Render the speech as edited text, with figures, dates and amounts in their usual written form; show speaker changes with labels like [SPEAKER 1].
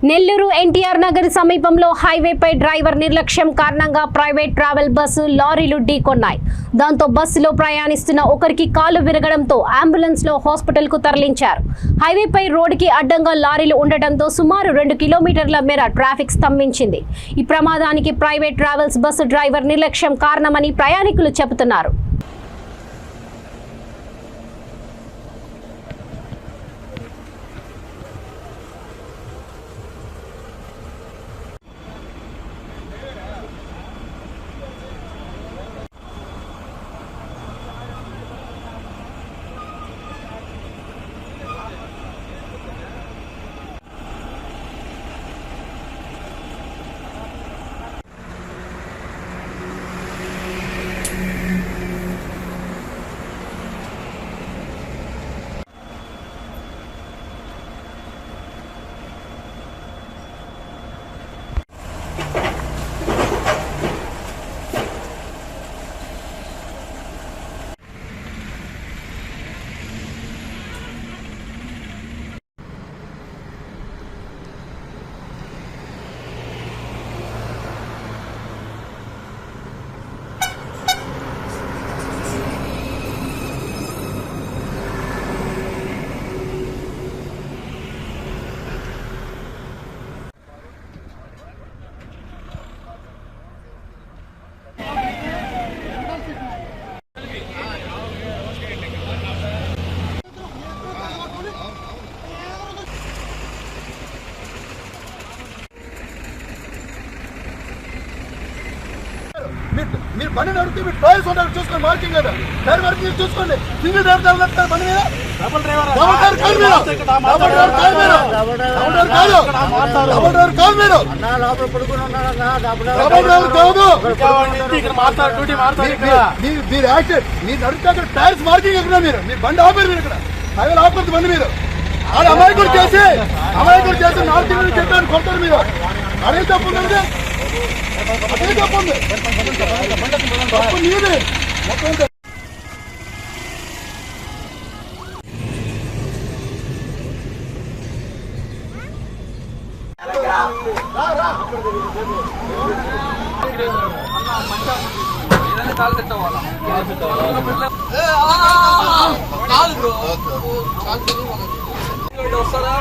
[SPEAKER 1] నెల్లూరు ఎన్టీఆర్ నగర్ సమీపంలో హైవేపై డ్రైవర్ నిర్లక్ష్యం కారణంగా ప్రైవేట్ ట్రావెల్ బస్సు లారీలు ఢీకొన్నాయి. దాంతో బస్సులో ప్రయాణిస్తున్న ఒకరికి కాలు విరగడంతో అంబులెన్స్ లో హాస్పిటల్ కు తరలించారు. హైవేపై రోడ్డుకి అడ్డంగా లారీలు ఉండటంతో సుమారు 2 కిలోమీటర్ల మేర ట్రాఫిక్ స్తంభించింది. ఈ ప్రమాదానికి ప్రైవేట్ ట్రావెల్స్ బస్సు డ్రైవర్ నిర్లక్ష్యం కారణమని ప్రయాణికులు చెబుతున్నారు.
[SPEAKER 2] మీరు బండి నడిపి మీరు డ్రైవర్స్ ఉంటారు చూసుకోండి, మార్కింగ్ కదా డ్రైవర్ మార్కింగ్ చూసుకోండి. సింగిల్ డ్రైవర్ తగలన్నారు బండి మీద, డబుల్ డ్రైవర్ కాదు మీరు, మీరు యాక్సిడెంట్ మీరు నడిపితే అక్కడ టైర్స్ మార్కింగ్ ఎక్కడ మీరు బండి ఆపారు, మీరు ఇక్కడ హైవేలు ఆపకూడదు బండి మీరు. ఆడ అమాయకుడు చేసి 4 తింగలు చెప్పాను కొడతారు మీరు. అదే తప్పు ఉంది, అదే తప్పు ఉంది, తప్పు మీదే మొత్తం. వస్తారా